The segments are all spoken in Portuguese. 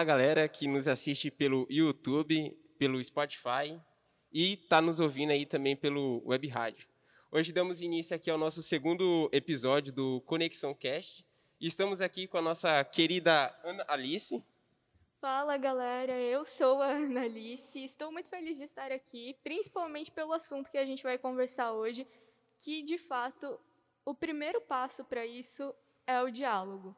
galera que nos assiste pelo YouTube, pelo Spotify e está nos ouvindo aí também pelo Web Rádio. Hoje damos início aqui ao nosso segundo episódio do Conexão Cast e estamos aqui com a nossa querida Ana Alice. Fala galera, eu sou a Ana Alice, estou muito feliz de estar aqui, principalmente pelo assunto que a gente vai conversar hoje, que de fato o primeiro passo para isso é o diálogo,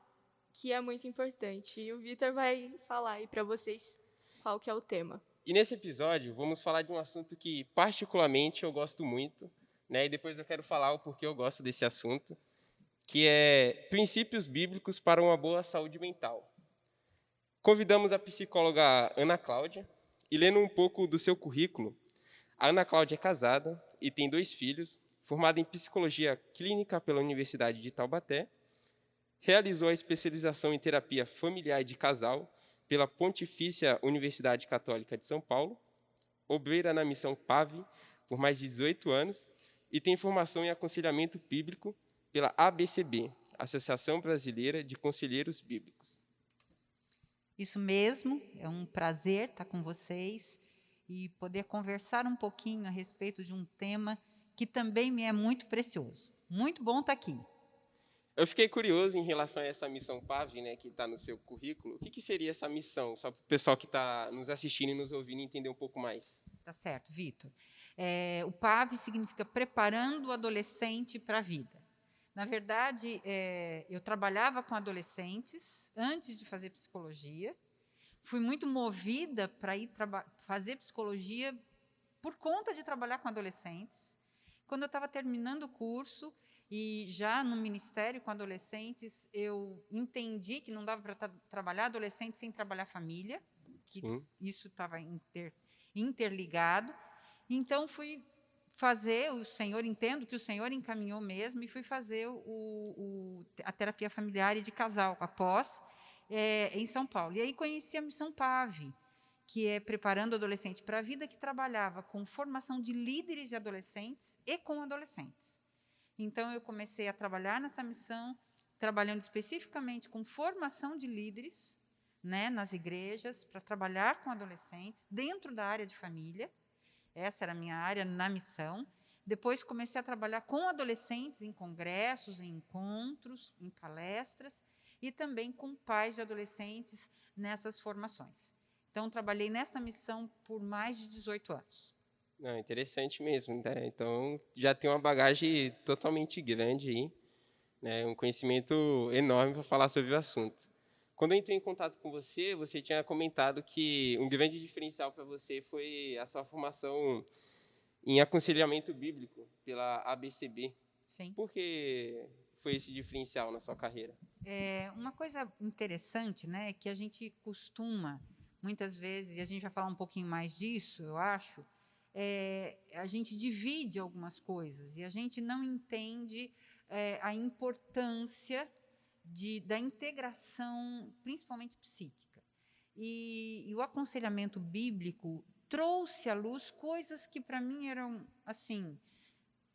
que é muito importante. E o Vitor vai falar aí para vocês qual que é o tema. E nesse episódio vamos falar de um assunto que particularmente eu gosto muito, né? E depois eu quero falar o porquê eu gosto desse assunto, que é princípios bíblicos para uma boa saúde mental. Convidamos a psicóloga Ana Cláudia e, lendo um pouco do seu currículo, a Ana Cláudia é casada e tem 2 filhos, formada em psicologia clínica pela Universidade de Taubaté, realizou a especialização em terapia familiar e de casal pela Pontifícia Universidade Católica de São Paulo, obreira na missão PAV por mais de 18 anos e tem formação em aconselhamento bíblico pela ABCB, Associação Brasileira de Conselheiros Bíblicos. Isso mesmo, é um prazer estar com vocês e poder conversar um pouquinho a respeito de um tema que também me é muito precioso. Muito bom estar aqui. Eu fiquei curioso em relação a essa missão PAV, né, que está no seu currículo. O que seria essa missão? Só para o pessoal que está nos assistindo e nos ouvindo entender um pouco mais. Tá certo, Vitor. O PAV significa Preparando o Adolescente para a Vida. Na verdade, eu trabalhava com adolescentes antes de fazer psicologia. Fui muito movida para ir fazer psicologia por conta de trabalhar com adolescentes. Quando eu estava terminando o curso e já no ministério com adolescentes, eu entendi que não dava para trabalhar adolescente sem trabalhar família, que isso estava interligado. Então, fui fazer, entendo que o Senhor encaminhou mesmo, e fui fazer a terapia familiar e de casal, após, em São Paulo. E aí conheci a Missão PAV, que é Preparando o Adolescente para a Vida, que trabalhava com formação de líderes de adolescentes e com adolescentes. Então, eu comecei a trabalhar nessa missão, trabalhando especificamente com formação de líderes, né, nas igrejas, para trabalhar com adolescentes, dentro da área de família. Essa era a minha área na missão. Depois comecei a trabalhar com adolescentes em congressos, em encontros, em palestras, e também com pais de adolescentes nessas formações. Então, trabalhei nessa missão por mais de 18 anos. Não, interessante mesmo, né? Então, já tem uma bagagem totalmente grande aí, né? Um conhecimento enorme para falar sobre o assunto. Quando eu entrei em contato com você, você tinha comentado que um grande diferencial para você foi a sua formação em aconselhamento bíblico pela ABCB. Sim. Por que foi esse diferencial na sua carreira? Uma coisa interessante, né, é que a gente costuma, muitas vezes, e a gente vai falar um pouquinho mais disso, eu acho, a gente divide algumas coisas e a gente não entende a importância da integração, principalmente psíquica. E o aconselhamento bíblico trouxe à luz coisas que, para mim, eram, assim,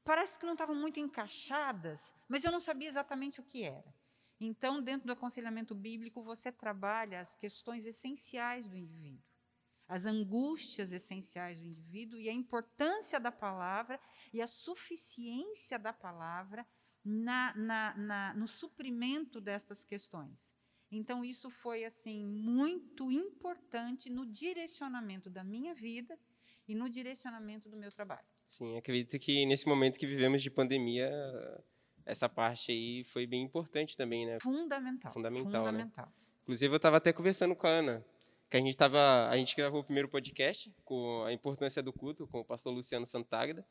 parece que não estavam muito encaixadas, mas eu não sabia exatamente o que era. Então, dentro do aconselhamento bíblico, você trabalha as questões essenciais do indivíduo, as angústias essenciais do indivíduo e a importância da palavra e a suficiência da palavra no suprimento destas questões. Então, isso foi assim muito importante no direcionamento da minha vida e no direcionamento do meu trabalho. Sim, acredito que nesse momento que vivemos de pandemia, essa parte aí foi bem importante também, né? Fundamental. Né? Inclusive, eu estava até conversando com a Ana, que a gente gravou o primeiro podcast com a importância do culto, com o pastor Luciano Santágrada.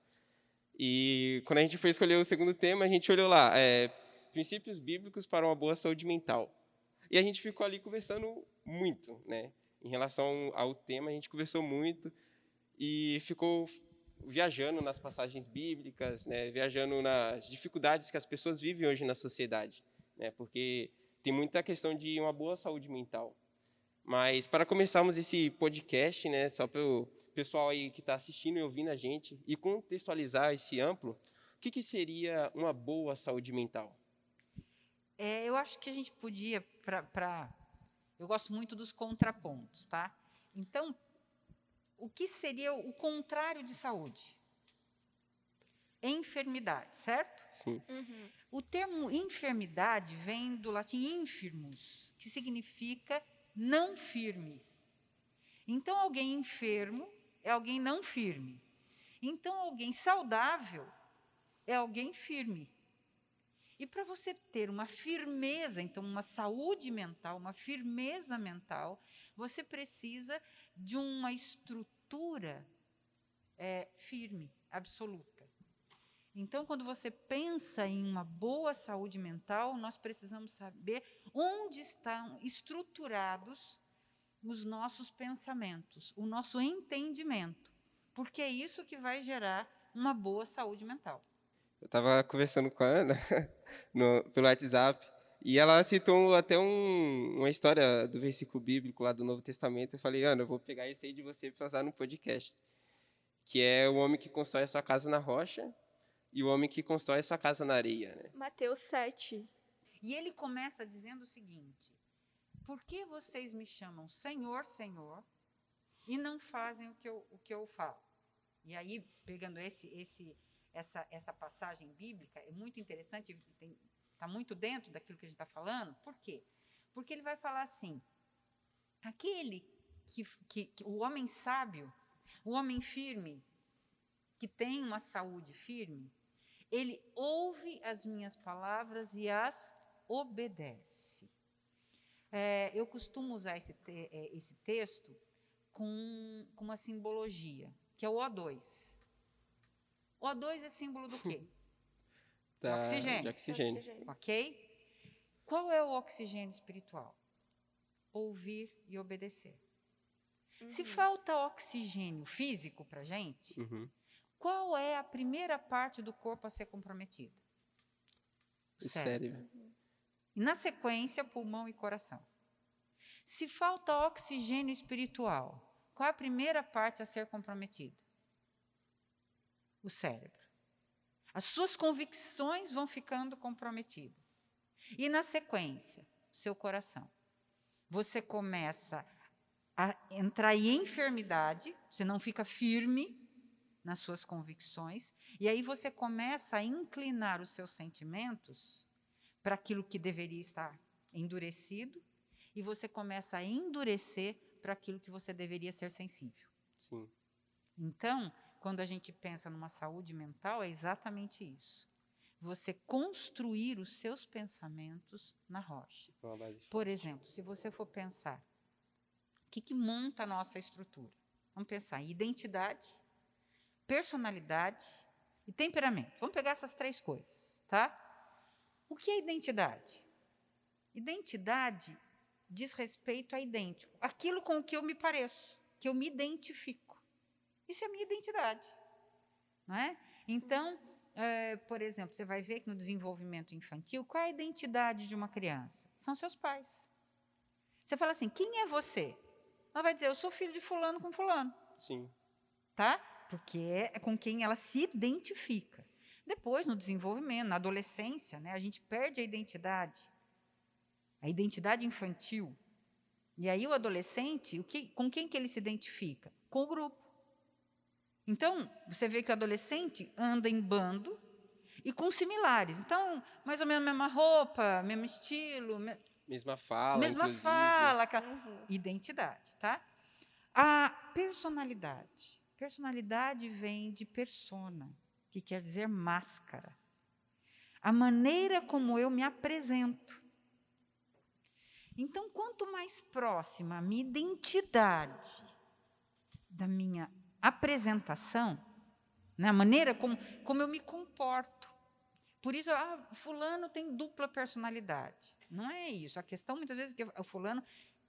E quando a gente foi escolher o segundo tema, a gente olhou lá, princípios bíblicos para uma boa saúde mental. E a gente ficou ali conversando muito, né? Em relação ao tema, a gente conversou muito e ficou viajando nas passagens bíblicas, né? Viajando nas dificuldades que as pessoas vivem hoje na sociedade, né? Porque tem muita questão de uma boa saúde mental. Mas, para começarmos esse podcast, né, só para o pessoal aí que está assistindo e ouvindo a gente, e contextualizar esse amplo, o que seria uma boa saúde mental? Eu acho que a gente podia, eu gosto muito dos contrapontos, tá? Então, o que seria o contrário de saúde? Enfermidade, certo? Sim. O termo enfermidade vem do latim infirmus, que significa não firme. Então, alguém enfermo é alguém não firme. Então, alguém saudável é alguém firme. E para você ter uma firmeza, então, uma saúde mental, uma firmeza mental, você precisa de uma estrutura firme, absoluta. Então, quando você pensa em uma boa saúde mental, nós precisamos saber onde estão estruturados os nossos pensamentos, o nosso entendimento, porque é isso que vai gerar uma boa saúde mental. Eu estava conversando com a Ana pelo WhatsApp e ela citou até uma história do versículo bíblico lá do Novo Testamento. Eu falei, Ana, eu vou pegar esse aí de você para usar no podcast, que é o homem que constrói a sua casa na rocha e o homem que constrói a sua casa na areia, né? Mateus 7. E ele começa dizendo o seguinte: por que vocês me chamam Senhor, Senhor, e não fazem o que eu falo? E aí, pegando essa passagem bíblica, é muito interessante, está muito dentro daquilo que a gente está falando. Por quê? Porque ele vai falar assim, aquele que o homem sábio, o homem firme, que tem uma saúde firme, ele ouve as minhas palavras e as obedece. Eu costumo usar esse texto com uma simbologia, que é o O2. O O2 é símbolo do quê? De oxigênio. De oxigênio. Ok? Qual é o oxigênio espiritual? Ouvir e obedecer. Se falta oxigênio físico para a gente, qual é a primeira parte do corpo a ser comprometida? O cérebro. E, na sequência, pulmão e coração. Se falta oxigênio espiritual, qual é a primeira parte a ser comprometida? O cérebro. As suas convicções vão ficando comprometidas. E, na sequência, o seu coração. Você começa a entrar em enfermidade, você não fica firme nas suas convicções, e aí você começa a inclinar os seus sentimentos para aquilo que deveria estar endurecido, e você começa a endurecer para aquilo que você deveria ser sensível. Sim. Então, quando a gente pensa numa saúde mental, é exatamente isso. Você construir os seus pensamentos na rocha. Por exemplo, se você for pensar, o que monta a nossa estrutura? Vamos pensar em identidade, personalidade e temperamento. Vamos pegar essas três coisas, tá? O que é identidade? Identidade diz respeito a idêntico, aquilo com o que eu me pareço, que eu me identifico. Isso é a minha identidade, não é? Então, por exemplo, você vai ver que no desenvolvimento infantil, qual é a identidade de uma criança? São seus pais. Você fala assim, quem é você? Ela vai dizer, eu sou filho de fulano com fulano. Sim. Tá? Porque é com quem ela se identifica. Depois, no desenvolvimento, na adolescência, né, a gente perde a identidade infantil. E aí o adolescente, com quem que ele se identifica? Com o grupo. Então, você vê que o adolescente anda em bando e com similares. Então, mais ou menos a mesma roupa, mesmo estilo. Mesma fala, mesma inclusive. fala. Identidade, tá? A personalidade. Personalidade vem de persona, que quer dizer máscara. A maneira como eu me apresento. Então, quanto mais próxima a minha identidade da minha apresentação, né, a maneira como eu me comporto. Por isso, fulano tem dupla personalidade. Não é isso. A questão, muitas vezes, é que o fulano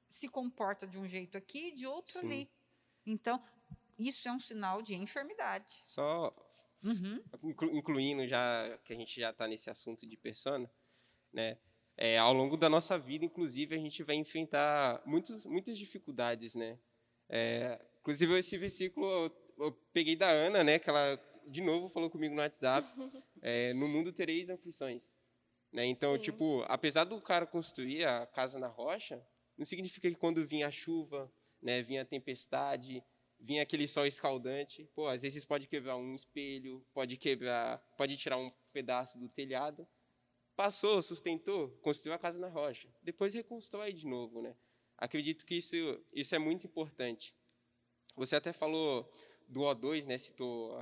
se comporta de um jeito aqui e de outro ali. Então, isso é um sinal de enfermidade. Só incluindo, já que a gente já está nesse assunto de persona, né? Ao longo da nossa vida, inclusive, a gente vai enfrentar muitas dificuldades, né? Inclusive, esse versículo eu peguei da Ana, né? Que ela, de novo, falou comigo no WhatsApp. No mundo tereis aflições. Né? Então, tipo, apesar do cara construir a casa na rocha, Não significa que quando vinha a chuva, né, vinha a tempestade, vinha aquele sol escaldante, pô, às vezes pode quebrar um espelho, pode tirar um pedaço do telhado. Passou, sustentou, construiu a casa na rocha. Depois reconstrói de novo, né? Acredito que isso é muito importante. Você até falou do O2, né? Citou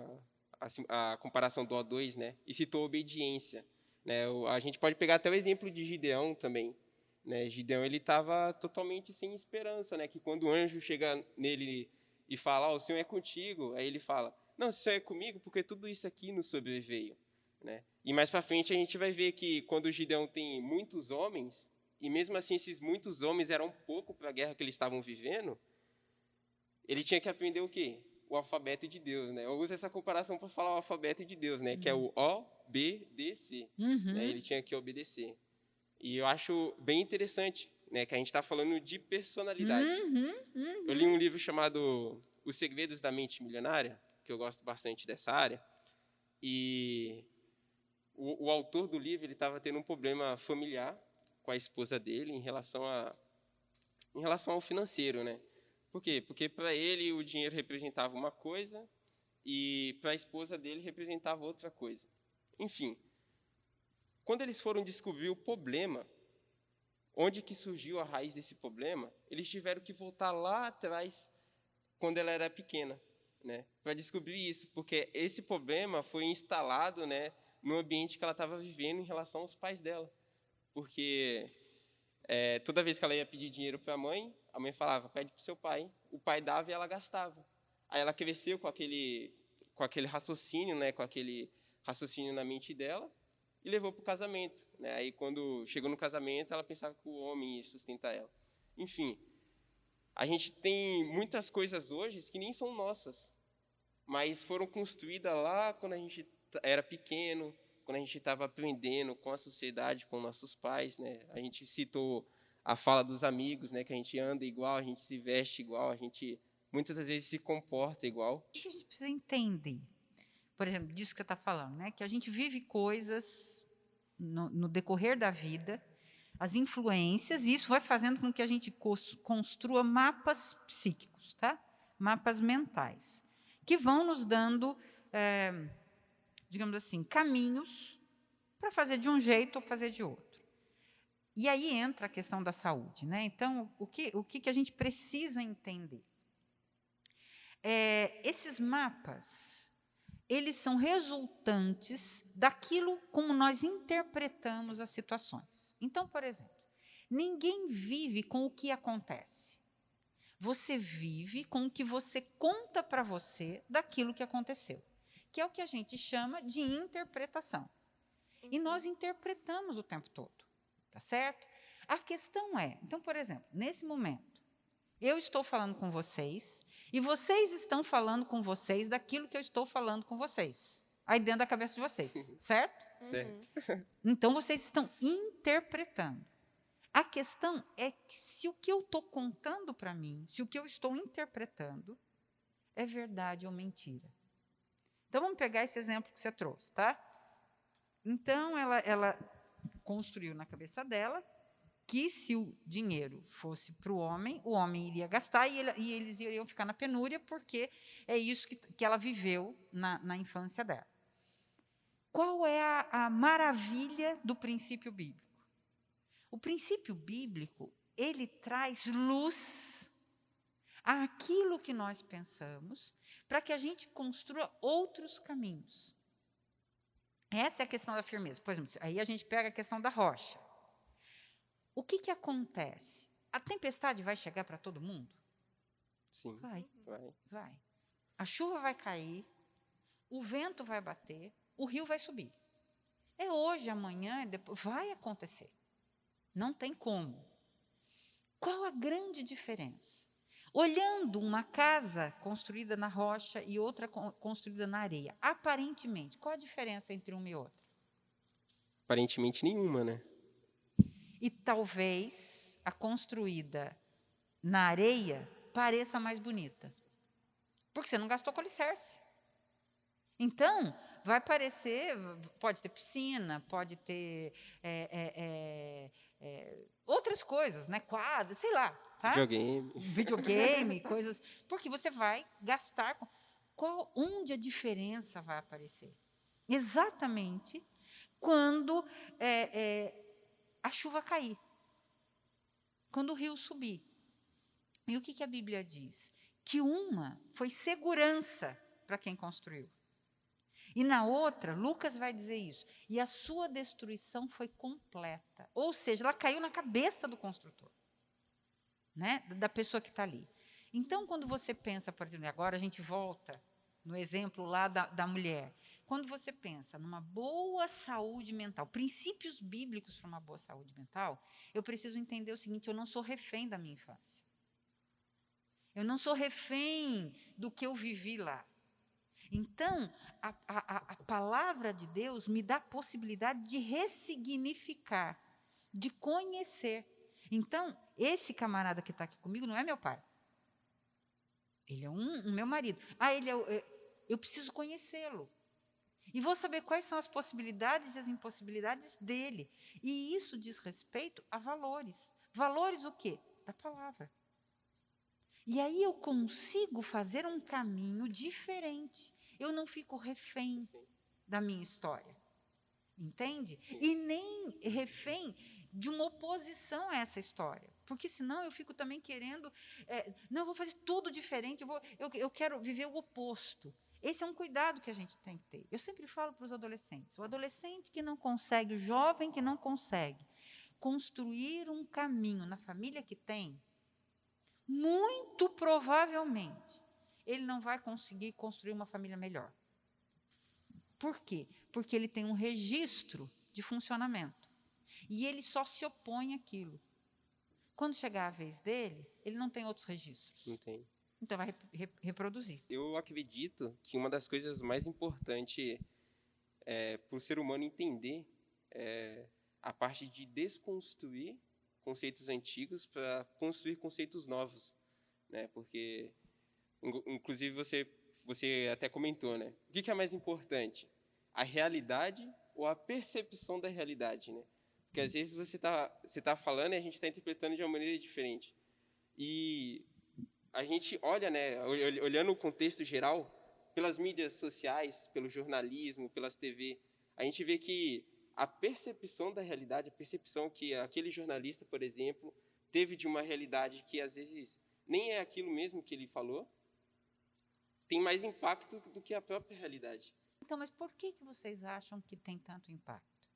a comparação do O2, né? E citou a obediência, né? A gente pode pegar até o exemplo de Gideão também, né? Gideão, ele estava totalmente sem esperança, né? Que quando o anjo chega nele e fala, o Senhor é contigo, aí ele fala, não, se o Senhor é comigo, porque tudo isso aqui nos sobreveio, né? E mais para frente a gente vai ver que quando o Gideão tem muitos homens, e mesmo assim esses muitos homens eram pouco para a guerra que eles estavam vivendo, ele tinha que aprender o quê? O alfabeto de Deus, né? Eu uso essa comparação para falar o alfabeto de Deus, né? Que é o O, B, D, C. Né? Ele tinha que obedecer. E eu acho bem interessante, né? Que a gente está falando de personalidade. Eu li um livro chamado Os Segredos da Mente Milionária, que eu gosto bastante dessa área, e o autor do livro ele estava tendo um problema familiar com a esposa dele em relação ao financeiro, né? Por quê? Porque para ele o dinheiro representava uma coisa e para a esposa dele representava outra coisa. Enfim, quando eles foram descobrir o problema, onde que surgiu a raiz desse problema, eles tiveram que voltar lá atrás, quando ela era pequena, né? Para descobrir isso, porque esse problema foi instalado, né, no ambiente que ela estava vivendo em relação aos pais dela. Porque toda vez que ela ia pedir dinheiro para a mãe falava, pede para o seu pai. O pai dava e ela gastava. Aí ela cresceu com aquele raciocínio, né, com aquele raciocínio na mente dela e levou para o casamento, né? Aí, quando chegou no casamento, ela pensava que o homem ia sustentar ela. Enfim, a gente tem muitas coisas hoje que nem são nossas, mas foram construídas lá quando a gente era pequeno, quando a gente estava aprendendo com a sociedade, com nossos pais, né? A gente citou a fala dos amigos, né? Que a gente anda igual, a gente se veste igual, a gente muitas das vezes se comporta igual. O que a gente precisa entender, por exemplo, disso que você está falando, né? Que a gente vive coisas no decorrer da vida, as influências, e isso vai fazendo com que a gente construa mapas psíquicos, tá? Mapas mentais, que vão nos dando, digamos assim, caminhos para fazer de um jeito ou fazer de outro. E aí entra a questão da saúde, né? Então, o que a gente precisa entender? Esses mapas, eles são resultantes daquilo como nós interpretamos as situações. Então, por exemplo, ninguém vive com o que acontece. Você vive com o que você conta para você daquilo que aconteceu, que é o que a gente chama de interpretação. E nós interpretamos o tempo todo, tá certo? A questão é, então, por exemplo, nesse momento, eu estou falando com vocês e vocês estão falando com vocês daquilo que eu estou falando com vocês, aí dentro da cabeça de vocês, certo? Certo. Então, vocês estão interpretando. A questão é que se o que eu estou contando para mim, se o que eu estou interpretando é verdade ou mentira. Então, vamos pegar esse exemplo que você trouxe, tá? Então, ela construiu na cabeça dela que se o dinheiro fosse para o homem iria gastar e eles iriam ficar na penúria, porque é isso que ela viveu na infância dela. Qual é a maravilha do princípio bíblico? O princípio bíblico, ele traz luz àquilo que nós pensamos, para que a gente construa outros caminhos. Essa é a questão da firmeza. Por exemplo, aí a gente pega a questão da rocha. O que acontece? A tempestade vai chegar para todo mundo? Sim. Vai. A chuva vai cair, o vento vai bater, o rio vai subir. É hoje, amanhã, depois, vai acontecer. Não tem como. Qual a grande diferença? Olhando uma casa construída na rocha e outra construída na areia, aparentemente, qual a diferença entre uma e outra? Aparentemente nenhuma, né? E talvez a construída na areia pareça mais bonita, porque você não gastou com alicerce. Então, vai parecer, pode ter piscina, pode ter outras coisas, né? Quadros, sei lá, tá? Videogame, coisas, porque você vai gastar. Onde a diferença vai aparecer? Exatamente quando a chuva cair, quando o rio subir. E o que a Bíblia diz? Que uma foi segurança para quem construiu. E na outra, Lucas vai dizer isso, e a sua destruição foi completa. Ou seja, ela caiu na cabeça do construtor, né? Da pessoa que está ali. Então, quando você pensa, por exemplo, agora a gente volta no exemplo lá da mulher. Quando você pensa numa boa saúde mental, princípios bíblicos para uma boa saúde mental, eu preciso entender o seguinte: eu não sou refém da minha infância. Eu não sou refém do que eu vivi lá. Então, a palavra de Deus me dá a possibilidade de ressignificar, de conhecer. Então, esse camarada que está aqui comigo não é meu pai. Ele é um meu marido. Eu preciso conhecê-lo. E vou saber quais são as possibilidades e as impossibilidades dele. E isso diz respeito a valores. Valores o quê? Da palavra. E aí eu consigo fazer um caminho diferente. Eu não fico refém da minha história. Entende? E nem refém de uma oposição a essa história. Porque senão eu fico também querendo... não, eu vou fazer tudo diferente, eu quero viver o oposto. Esse é um cuidado que a gente tem que ter. Eu sempre falo para os adolescentes, o adolescente que não consegue, o jovem que não consegue construir um caminho na família que tem, muito provavelmente, ele não vai conseguir construir uma família melhor. Por quê? Porque ele tem um registro de funcionamento. E ele só se opõe àquilo. Quando chegar a vez dele, ele não tem outros registros. Não tem. Então vai reproduzir. Eu acredito que uma das coisas mais importantes para o ser humano entender é a parte de desconstruir conceitos antigos para construir conceitos novos, né? Porque, inclusive, você até comentou, né? O que é mais importante? A realidade ou a percepção da realidade, né? Porque às vezes você tá falando e a gente está interpretando de uma maneira diferente. E a gente olha, né? Olhando o contexto geral, pelas mídias sociais, pelo jornalismo, pelas TV, a gente vê que a percepção da realidade, a percepção que aquele jornalista, por exemplo, teve de uma realidade que às vezes nem é aquilo mesmo que ele falou, tem mais impacto do que a própria realidade. Então, mas por que vocês acham que tem tanto impacto?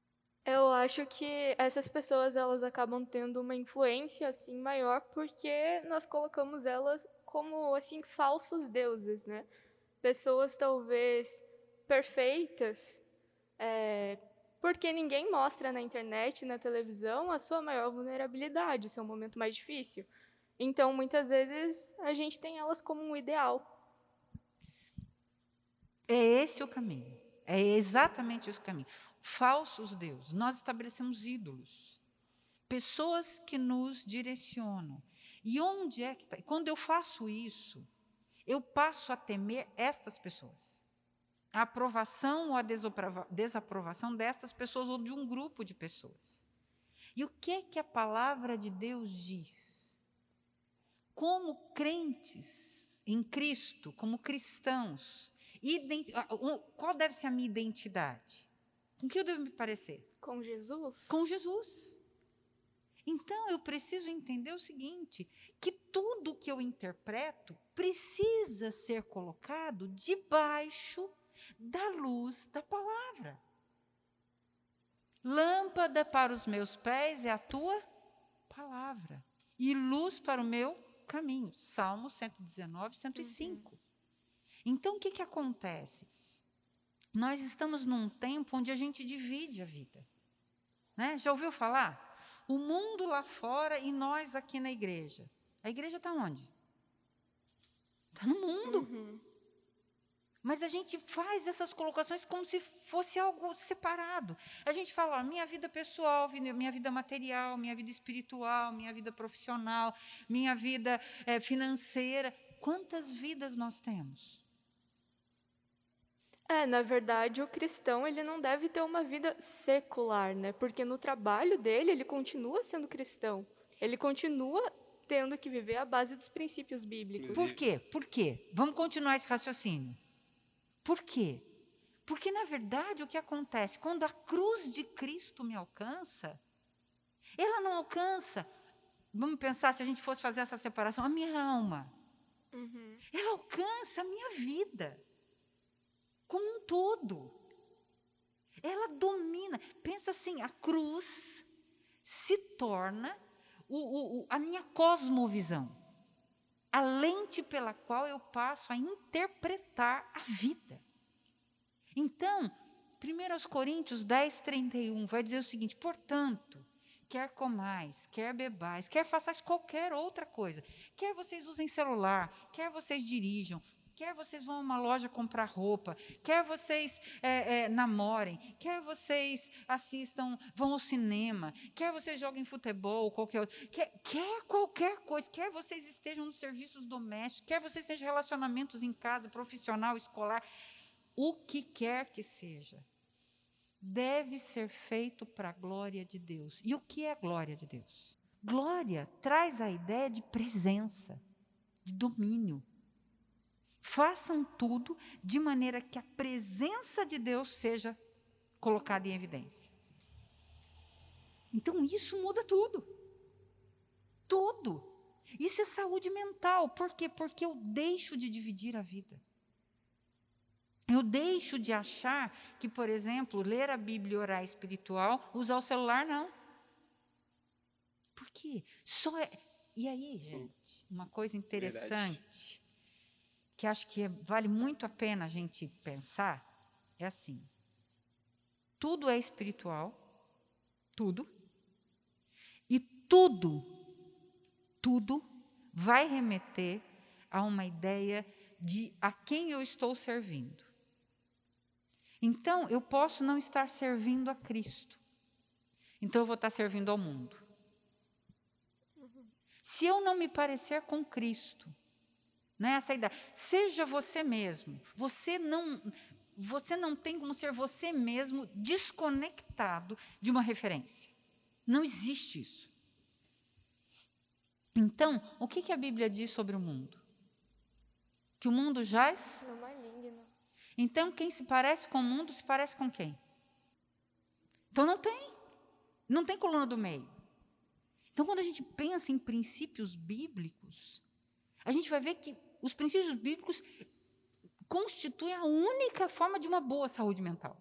Eu acho que essas pessoas elas acabam tendo uma influência assim maior porque nós colocamos elas como assim falsos deuses, né? Pessoas talvez perfeitas, porque ninguém mostra na internet, na televisão, a sua maior vulnerabilidade, o seu momento mais difícil. Então, muitas vezes, a gente tem elas como um ideal. É esse o caminho. É exatamente esse o caminho. Falsos deuses. Nós estabelecemos ídolos. Pessoas que nos direcionam. E onde é que está? Quando eu faço isso, eu passo a temer estas pessoas. A aprovação ou a desaprovação destas pessoas ou de um grupo de pessoas. E o que é que a palavra de Deus diz? Como crentes em Cristo, como cristãos, qual deve ser a minha identidade? Com que eu devo me parecer? Com Jesus? Com Jesus. Então, eu preciso entender o seguinte, que tudo que eu interpreto precisa ser colocado debaixo da luz da palavra. Lâmpada para os meus pés é a tua palavra, e luz para o meu caminho. Salmo 119, 105. Então, o que acontece? Nós estamos num tempo onde a gente divide a vida. Né? Já ouviu falar? O mundo lá fora e nós aqui na igreja. A igreja está onde? Está no mundo. Mas a gente faz essas colocações como se fosse algo separado. A gente fala, minha vida pessoal, minha vida material, minha vida espiritual, minha vida profissional, minha vida financeira. Quantas vidas nós temos? Na verdade, o cristão ele não deve ter uma vida secular, né? Porque no trabalho dele, ele continua sendo cristão. Ele continua tendo que viver à base dos princípios bíblicos. Por Inclusive, quê? Por quê? Vamos continuar esse raciocínio. Por quê? Porque, na verdade, o que acontece? Quando a cruz de Cristo me alcança, ela não alcança, vamos pensar, se a gente fosse fazer essa separação, a minha alma. Uhum. Ela alcança a minha vida, como um todo. Ela domina. Pensa assim, a cruz se torna a minha cosmovisão. A lente pela qual eu passo a interpretar a vida. Então, 1 Coríntios 10, 31 vai dizer o seguinte: portanto, quer comais, quer bebais, quer façais qualquer outra coisa, quer vocês usem celular, quer vocês dirijam, quer vocês vão a uma loja comprar roupa, quer vocês namorem, quer vocês assistam, vão ao cinema, quer vocês joguem futebol, qualquer outro, quer qualquer coisa, quer vocês estejam nos serviços domésticos, quer vocês tenham relacionamentos em casa, profissional, escolar, o que quer que seja, deve ser feito para a glória de Deus. E o que é a glória de Deus? Glória traz a ideia de presença, de domínio. Façam tudo de maneira que a presença de Deus seja colocada em evidência. Então, isso muda tudo. Tudo. Isso é saúde mental. Por quê? Porque eu deixo de dividir a vida. Eu deixo de achar que, por exemplo, ler a Bíblia e orar espiritual, usar o celular, não. Por quê? E aí, gente, uma coisa interessante, que acho que vale muito a pena a gente pensar, é assim: tudo é espiritual, tudo, e tudo vai remeter a uma ideia de a quem eu estou servindo. Então, eu posso não estar servindo a Cristo. Então, eu vou estar servindo ao mundo. Se eu não me parecer com Cristo, né, essa ideia, seja você mesmo. Você não tem como ser você mesmo desconectado de uma referência. Não existe isso. Então, o que a Bíblia diz sobre o mundo? Que o mundo jaz no maligno. Então, quem se parece com o mundo, se parece com quem? Então, não tem coluna do meio. Então, quando a gente pensa em princípios bíblicos, a gente vai ver que os princípios bíblicos constituem a única forma de uma boa saúde mental.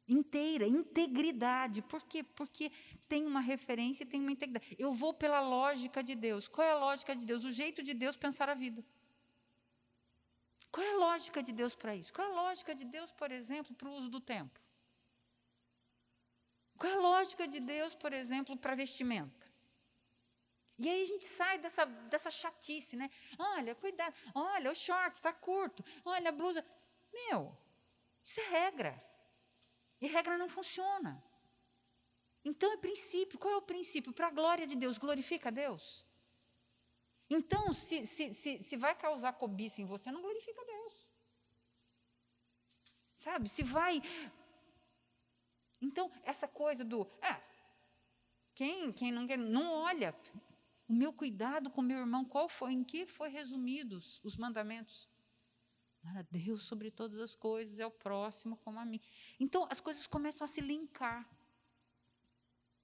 Inteira, integridade. Por quê? Porque tem uma referência e tem uma integridade. Eu vou pela lógica de Deus. Qual é a lógica de Deus? O jeito de Deus pensar a vida. Qual é a lógica de Deus para isso? Qual é a lógica de Deus, por exemplo, para o uso do tempo? Qual é a lógica de Deus, por exemplo, para vestimenta? E aí a gente sai dessa chatice, né? Olha, cuidado, olha, o short está curto, olha, a blusa. Isso é regra. E regra não funciona. Então é princípio. Qual é o princípio? Para a glória de Deus, glorifica a Deus. Então, se vai causar cobiça em você, não glorifica a Deus. Sabe? Se vai... Então, essa coisa do... quem não quer... Não olha. O meu cuidado com o meu irmão, em que foi resumidos os mandamentos? Amar a Deus sobre todas as coisas, é o próximo como a mim. Então, as coisas começam a se linkar.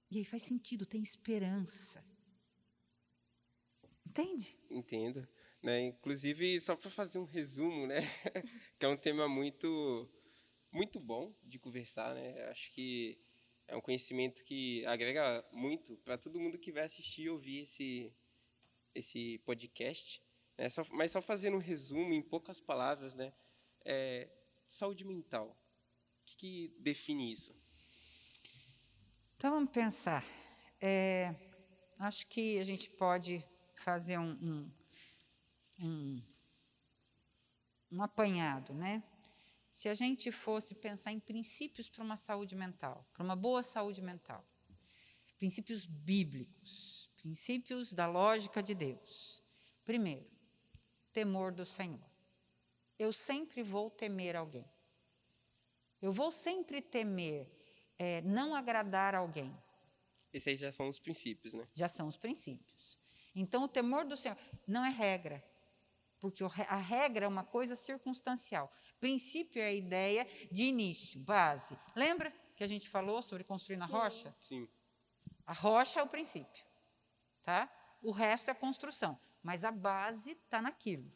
E aí faz sentido, tem esperança. Entende? Entendo. Né? Inclusive, só para fazer um resumo, né? Que é um tema muito bom de conversar, né? Acho que é um conhecimento que agrega muito para todo mundo que vai assistir e ouvir esse podcast. Né? Mas só fazendo um resumo em poucas palavras, né? Saúde mental. O que define isso? Então, vamos pensar. Acho que a gente pode fazer um apanhado, né? Se a gente fosse pensar em princípios para uma saúde mental, para uma boa saúde mental, princípios bíblicos, princípios da lógica de Deus. Primeiro, temor do Senhor. eu sempre vou temer alguém. Eu vou sempre temer não agradar alguém. Esses aí já são os princípios, né? Já são os princípios. Então, o temor do Senhor não é regra, porque a regra é uma coisa circunstancial. Princípio é a ideia de início, base. Lembra que a gente falou sobre construir na rocha? Sim. A rocha é o princípio, tá? O resto é a construção, mas a base está naquilo,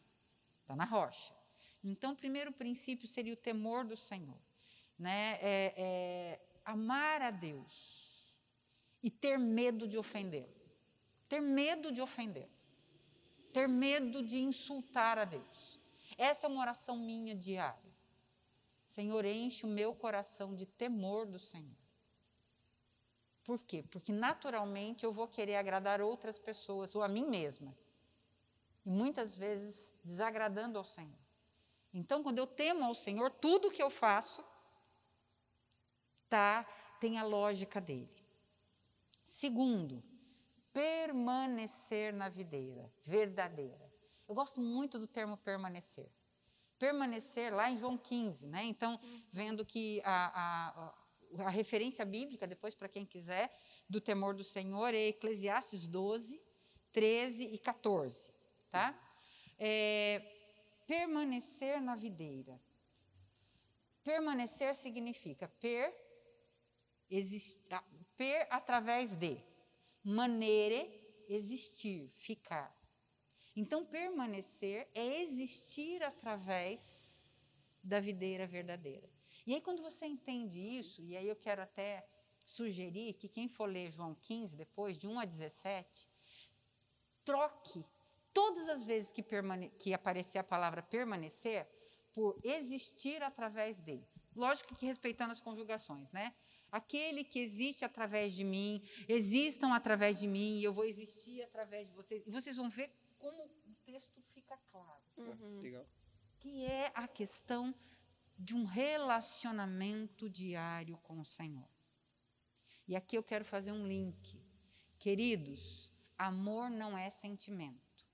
está na rocha. Então, o primeiro princípio seria o temor do Senhor, né? Amar a Deus e ter medo de ofendê-lo. Ter medo de ofendê-lo. Ter medo de insultar a Deus. Essa é uma oração minha diária. Senhor, enche o meu coração de temor do Senhor. Por quê? Porque naturalmente eu vou querer agradar outras pessoas ou a mim mesma. E muitas vezes desagradando ao Senhor. Então, quando eu temo ao Senhor, tudo que eu faço tem a lógica dele. Segundo, permanecer na videira verdadeira. Eu gosto muito do termo permanecer. Permanecer lá em João 15, né? Então, vendo que a referência bíblica, depois para quem quiser, do temor do Senhor é Eclesiastes 12, 13 e 14, tá? Permanecer na videira. Permanecer significa per através de, manere, existir, ficar. Então, permanecer é existir através da videira verdadeira. E aí, quando você entende isso, e aí eu quero até sugerir que quem for ler João 15, depois, de 1 a 17, troque todas as vezes que aparecer a palavra permanecer por existir através dele. Lógico que respeitando as conjugações, né? Aquele que existe através de mim, existam através de mim, e eu vou existir através de vocês. E vocês vão ver como o texto fica claro. Nossa, legal. Que é a questão de um relacionamento diário com o Senhor. E aqui eu quero fazer um link. Queridos, amor não é sentimento.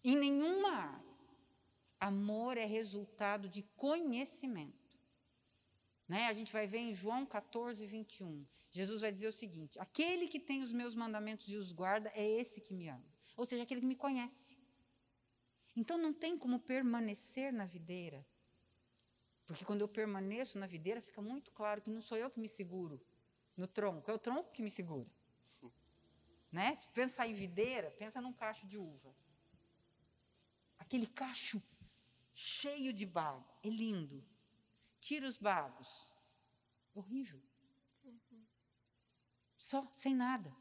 Em nenhuma área. Amor é resultado de conhecimento. Né? A gente vai ver em João 14, 21. Jesus vai dizer o seguinte: aquele que tem os meus mandamentos e os guarda é esse que me ama. Ou seja, aquele que me conhece. Então não tem como permanecer na videira. Porque quando eu permaneço na videira, fica muito claro que não sou eu que me seguro no tronco, é o tronco que me segura. Né? Se pensar em videira, pensa num cacho de uva. Aquele cacho cheio de bago, é lindo. Tira os bagos, horrível. Só, sem nada.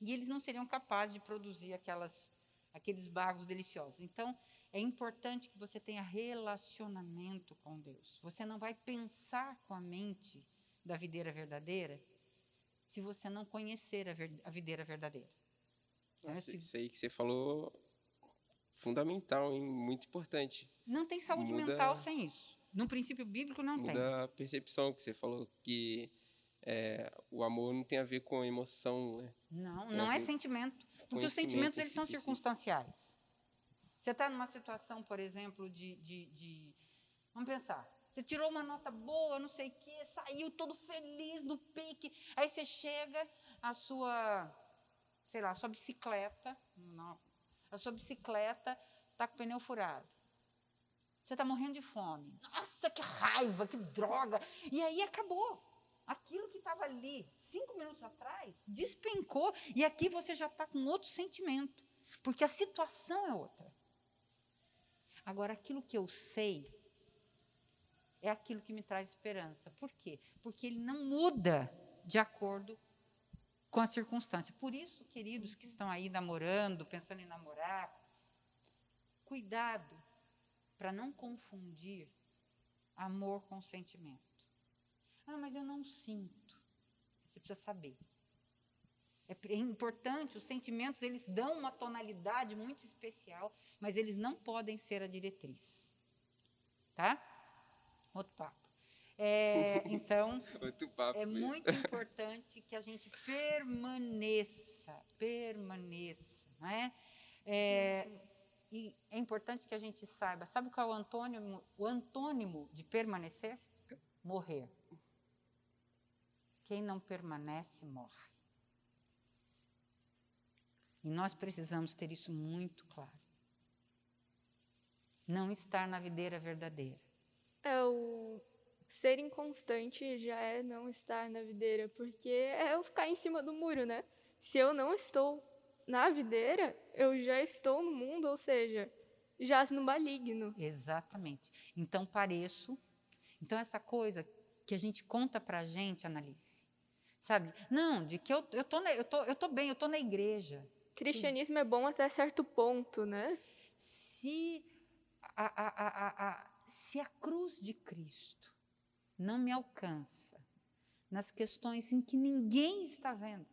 E eles não seriam capazes de produzir aqueles bagos deliciosos. Então, é importante que você tenha relacionamento com Deus. Você não vai pensar com a mente da videira verdadeira se você não conhecer a videira verdadeira. Nossa, isso aí que você falou, fundamental, hein? Muito importante. Não tem saúde mental sem isso. No princípio bíblico não tem. Muda a percepção que você falou, que o amor não tem a ver com emoção, né? Não é sentimento. Porque os sentimentos eles são circunstanciais. Você está numa situação, por exemplo, vamos pensar, você tiu uma nota boa, não sei o quê, saiu todo feliz no pique, aí você chega, a sua bicicleta, está com o pneu furado. Você está morrendo de fome. Nossa, que raiva, que droga. E aí acabou. Aquilo que estava ali 5 minutos atrás despencou. E aqui você já está com outro sentimento. Porque a situação é outra. Agora, aquilo que eu sei é aquilo que me traz esperança. Por quê? Porque ele não muda de acordo com a circunstância. Por isso, queridos que estão aí namorando, pensando em namorar, cuidado para não confundir amor com sentimento. Ah, mas eu não sinto. Você precisa saber. É importante, os sentimentos, eles dão uma tonalidade muito especial, mas eles não podem ser a diretriz. Tá? Outro papo. Então, é muito importante que a gente permaneça, não é? E é importante que a gente saiba, sabe qual é o antônimo de permanecer? Morrer. Quem não permanece, morre. E nós precisamos ter isso muito claro. Não estar na videira verdadeira. O ser inconstante já é não estar na videira, porque é eu ficar em cima do muro, né? Se eu não estou na videira, eu já estou no mundo, ou seja, jaz no maligno. Exatamente. Então, pareço. Então, essa coisa que a gente conta para a gente, Analice, sabe? Não, de que eu tô bem, eu estou na igreja. Cristianismo é bom até certo ponto, né? Se a cruz de Cristo não me alcança nas questões em que ninguém está vendo,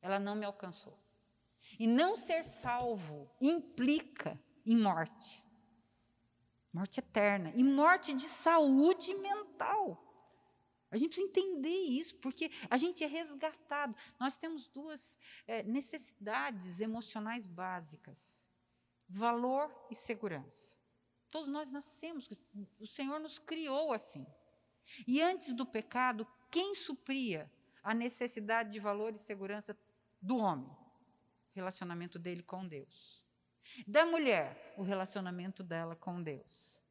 ela não me alcançou. E não ser salvo implica em morte. Morte eterna. E morte de saúde mental. A gente precisa entender isso, porque a gente é resgatado. Nós temos duas necessidades emocionais básicas: valor e segurança. Todos nós nascemos, o Senhor nos criou assim. E antes do pecado, quem supria a necessidade de valor e segurança do homem? O relacionamento dele com Deus. Da mulher, o relacionamento dela com Deus.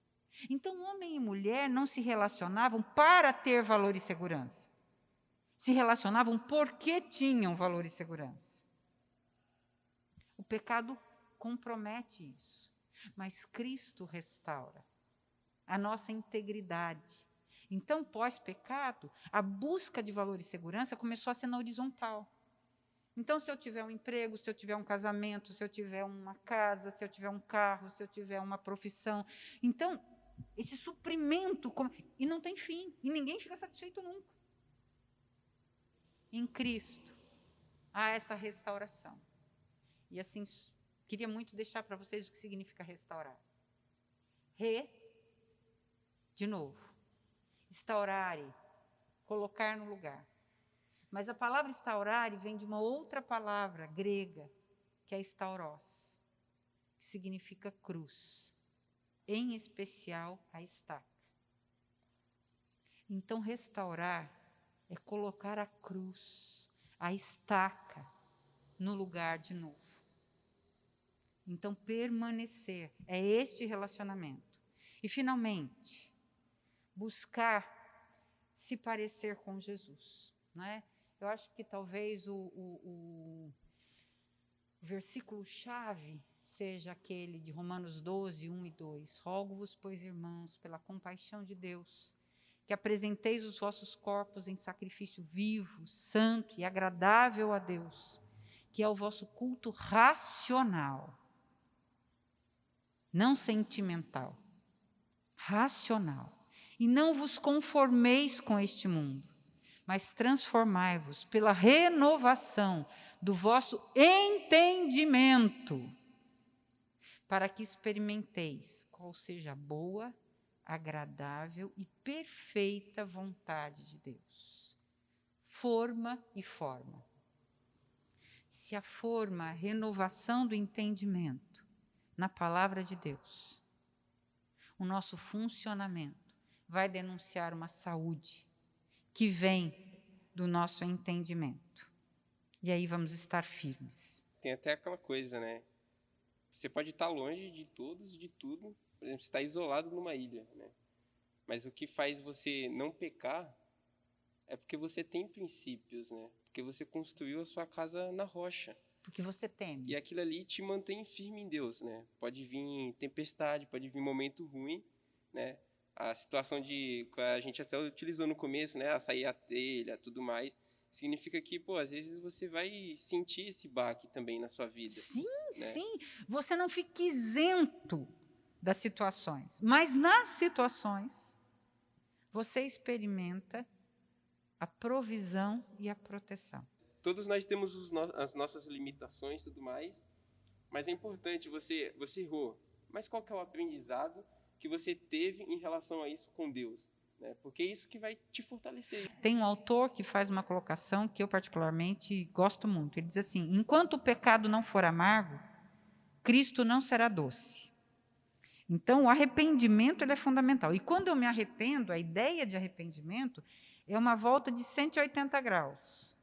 Então, homem e mulher não se relacionavam para ter valor e segurança. Se relacionavam porque tinham valor e segurança. O pecado compromete isso. Mas Cristo restaura a nossa integridade. Então, pós-pecado, a busca de valor e segurança começou a ser na horizontal. Então, se eu tiver um emprego, se eu tiver um casamento, se eu tiver uma casa, se eu tiver um carro, se eu tiver uma profissão. Então, esse suprimento, e não tem fim, e ninguém fica satisfeito nunca. Em Cristo, há essa restauração. E assim, queria muito deixar para vocês o que significa restaurar. De novo, instaurare, colocar no lugar. Mas a palavra instaurare vem de uma outra palavra grega, que é stauros, que significa cruz, em especial a estaca. Então, restaurar é colocar a cruz, a estaca, no lugar de novo. Então, permanecer é este relacionamento. E, finalmente, buscar se parecer com Jesus. Não é? Eu acho que talvez o versículo-chave seja aquele de Romanos 12, 1 e 2. Rogo-vos, pois, irmãos, pela compaixão de Deus, que apresenteis os vossos corpos em sacrifício vivo, santo e agradável a Deus, que é o vosso culto racional, não sentimental, racional. E não vos conformeis com este mundo, mas transformai-vos pela renovação do vosso entendimento, para que experimenteis qual seja a boa, agradável e perfeita vontade de Deus. Forma e forma. Se a forma, a renovação do entendimento na palavra de Deus, o nosso funcionamento vai denunciar uma saúde que vem do nosso entendimento. E aí vamos estar firmes. Tem até aquela coisa, né? Você pode estar longe de todos, de tudo. Por exemplo, você está isolado numa ilha, né? Mas o que faz você não pecar é porque você tem princípios, né? Porque você construiu a sua casa na rocha. Porque você teme. E aquilo ali te mantém firme em Deus, né? Pode vir tempestade, pode vir momento ruim, né? A situação que a gente até utilizou no começo, né? A sair a telha, tudo mais, significa que, às vezes você vai sentir esse baque também na sua vida. Sim, né? sim. Você não fica isento das situações. Mas nas situações, você experimenta a provisão e a proteção. Todos nós temos as nossas limitações e tudo mais, mas é importante, você errou. Mas qual que é o aprendizado que você teve em relação a isso com Deus? Né? Porque é isso que vai te fortalecer. Tem um autor que faz uma colocação que eu particularmente gosto muito. Ele diz assim: enquanto o pecado não for amargo, Cristo não será doce. Então, o arrependimento ele é fundamental. E quando eu me arrependo, a ideia de arrependimento é uma volta de 180 graus.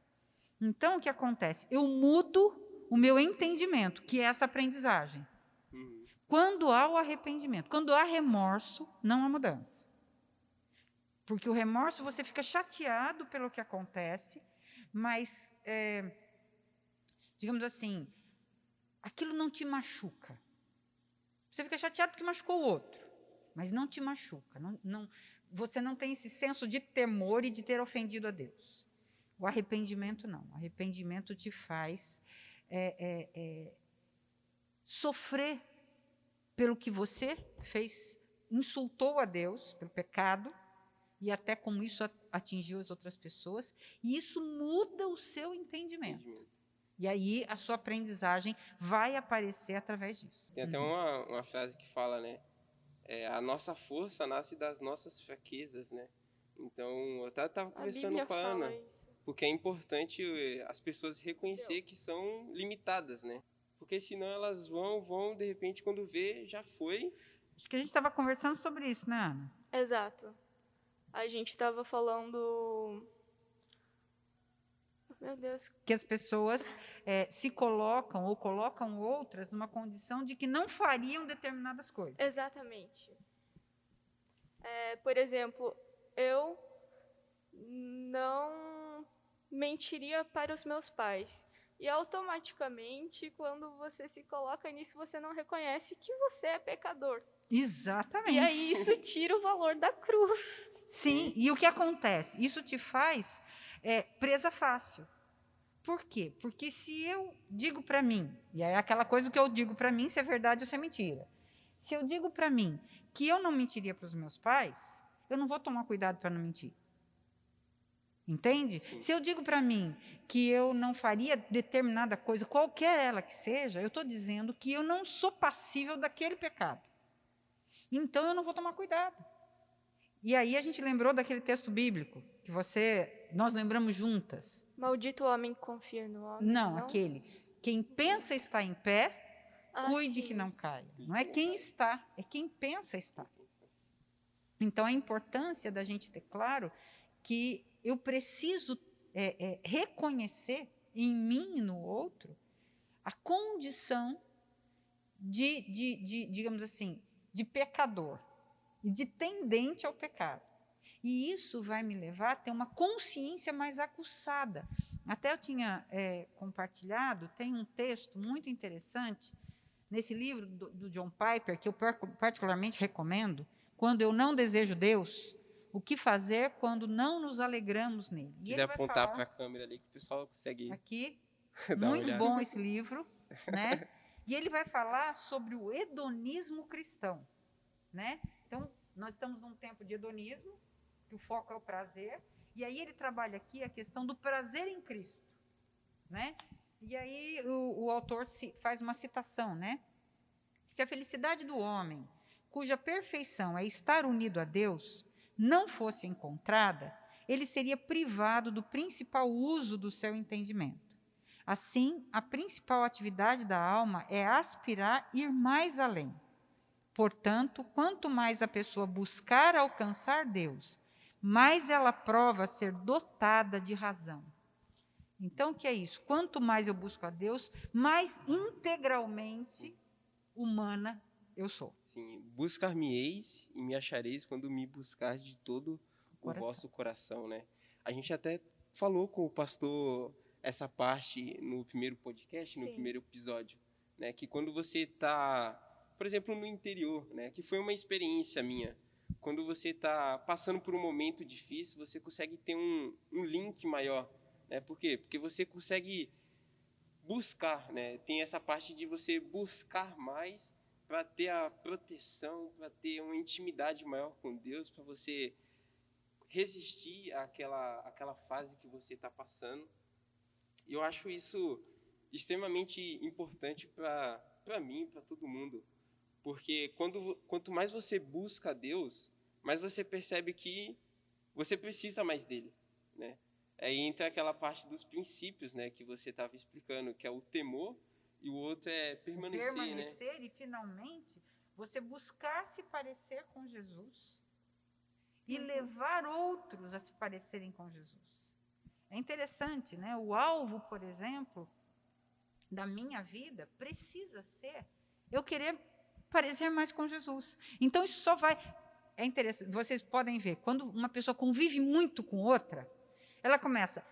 Então, o que acontece? Eu mudo o meu entendimento, que é essa aprendizagem. Quando há o arrependimento, quando há remorso, não há mudança. Porque o remorso, você fica chateado pelo que acontece, mas, digamos assim, aquilo não te machuca. Você fica chateado porque machucou o outro, mas não te machuca. Você não tem esse senso de temor e de ter ofendido a Deus. O arrependimento, não. O arrependimento te faz sofrer pelo que você fez, insultou a Deus, pelo pecado, e até como isso atingiu as outras pessoas, e isso muda o seu entendimento. E aí a sua aprendizagem vai aparecer através disso. Tem até uma frase que fala, né? A nossa força nasce das nossas fraquezas, né? Então, eu estava conversando com a Ana, porque é importante as pessoas reconhecer que são limitadas, né? Porque senão elas vão, de repente, quando vê, já foi. Acho que a gente estava conversando sobre isso, né, Ana? Exato. A gente estava falando... Meu Deus. Que as pessoas se colocam ou colocam outras numa condição de que não fariam determinadas coisas. Exatamente. Por exemplo, eu não mentiria para os meus pais. E automaticamente, quando você se coloca nisso, você não reconhece que você é pecador. Exatamente. E aí isso tira o valor da cruz. Sim, e o que acontece? Isso te faz presa fácil. Por quê? Porque se eu digo para mim, e é aquela coisa que eu digo para mim, se é verdade ou se é mentira. Se eu digo para mim que eu não mentiria para os meus pais, eu não vou tomar cuidado para não mentir. Entende? Se eu digo para mim que eu não faria determinada coisa, qualquer ela que seja, eu estou dizendo que eu não sou passível daquele pecado. Então, eu não vou tomar cuidado. E aí a gente lembrou daquele texto bíblico, que nós lembramos juntas. Maldito o homem que confia no homem. Não, aquele. Quem pensa estar em pé, cuide que não caia. Não é quem está, é quem pensa estar. Então, a importância da gente ter claro que eu preciso reconhecer em mim e no outro a condição digamos assim, de pecador e de tendente ao pecado. E isso vai me levar a ter uma consciência mais aguçada. Até eu tinha compartilhado, tem um texto muito interessante nesse livro do John Piper, que eu particularmente recomendo, Quando Eu Não Desejo Deus, o que fazer quando não nos alegramos nele. Se quiser apontar para a câmera ali, que o pessoal consegue aqui, muito bom esse livro, né? E ele vai falar sobre o hedonismo cristão, né? Então, nós estamos num tempo de hedonismo, que o foco é o prazer, e aí ele trabalha aqui a questão do prazer em Cristo, né? E aí o autor faz uma citação, né? Se a felicidade do homem, cuja perfeição é estar unido a Deus, não fosse encontrada, ele seria privado do principal uso do seu entendimento. Assim, a principal atividade da alma é aspirar ir mais além. Portanto, quanto mais a pessoa buscar alcançar Deus, mais ela prova ser dotada de razão. Então, o que é isso? Quanto mais eu busco a Deus, mais integralmente humana eu sou. Sim, buscar-me-eis e me achareis quando me buscar de todo o vosso coração, né? A gente até falou com o pastor essa parte no primeiro podcast, Sim. No primeiro episódio, né? Que quando você está, por exemplo, no interior, né? Que foi uma experiência minha. Quando você está passando por um momento difícil, você consegue ter um link maior, né? Por quê? Porque você consegue buscar, né? Tem essa parte de você buscar mais para ter a proteção, para ter uma intimidade maior com Deus, para você resistir àquela fase que você está passando. E eu acho isso extremamente importante para mim, para todo mundo. Porque quanto mais você busca a Deus, mais você percebe que você precisa mais dele, né? Aí entra aquela parte dos princípios, né, que você estava explicando, que é o temor E o outro é permanecer, né? Permanecer e, finalmente, você buscar se parecer com Jesus e levar outros a se parecerem com Jesus. É interessante, né? O alvo, por exemplo, da minha vida precisa ser eu querer parecer mais com Jesus. Então, isso só vai... É interessante, vocês podem ver, quando uma pessoa convive muito com outra, ela começa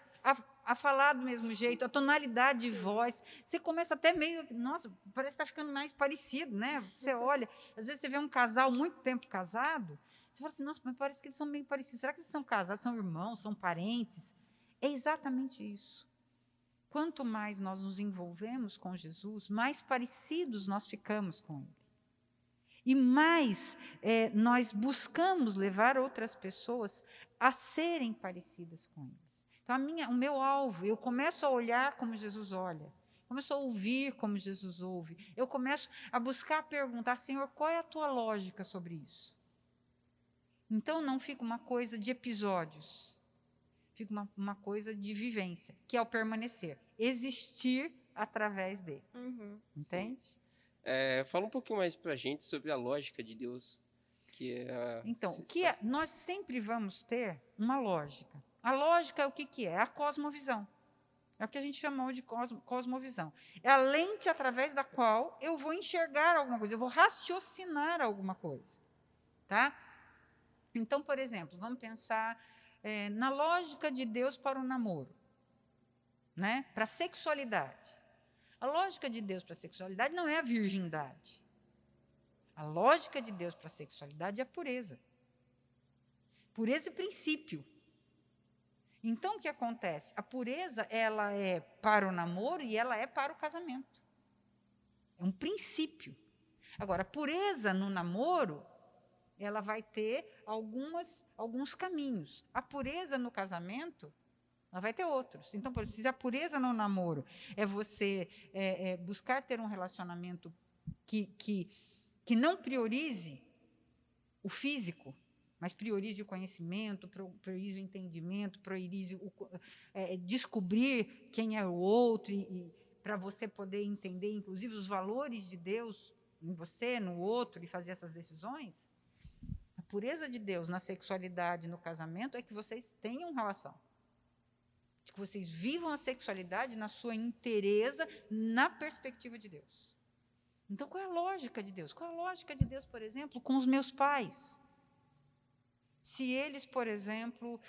a falar do mesmo jeito, a tonalidade de voz, você começa até meio, nossa, parece que está ficando mais parecido, né? Você olha, às vezes você vê um casal muito tempo casado, você fala assim, nossa, mas parece que eles são meio parecidos. Será que eles são casados, são irmãos, são parentes? É exatamente isso. Quanto mais nós nos envolvemos com Jesus, mais parecidos nós ficamos com Ele. E mais nós buscamos levar outras pessoas a serem parecidas com eles. Então, o meu alvo, eu começo a olhar como Jesus olha, começo a ouvir como Jesus ouve, eu começo a buscar perguntar, Senhor, qual é a tua lógica sobre isso? Então, não fica uma coisa de episódios, fica uma coisa de vivência, que é o permanecer, existir através dele. Entende? Fala um pouquinho mais para a gente sobre a lógica de Deus. Então, nós sempre vamos ter uma lógica. A lógica é o que é? É a cosmovisão. É o que a gente chamou de cosmovisão. É a lente através da qual eu vou enxergar alguma coisa, eu vou raciocinar alguma coisa. Tá? Então, por exemplo, vamos pensar na lógica de Deus para o namoro, né? Para a sexualidade. A lógica de Deus para a sexualidade não é a virgindade. A lógica de Deus para a sexualidade é a pureza. Pureza e princípio. Então, o que acontece? A pureza, ela é para o namoro e ela é para o casamento. É um princípio. Agora, a pureza no namoro, ela vai ter alguns caminhos. A pureza no casamento, ela vai ter outros. Então, por exemplo, se a pureza no namoro é você buscar ter um relacionamento que não priorize o físico, mas priorize o conhecimento, priorize o entendimento, priorize descobrir quem é o outro, e para você poder entender, inclusive, os valores de Deus em você, no outro, e fazer essas decisões. A pureza de Deus na sexualidade, no casamento, é que vocês tenham relação. Que vocês vivam a sexualidade na sua inteireza, na perspectiva de Deus. Então, qual é a lógica de Deus? Qual é a lógica de Deus, por exemplo, com os meus pais? Se eles, por exemplo,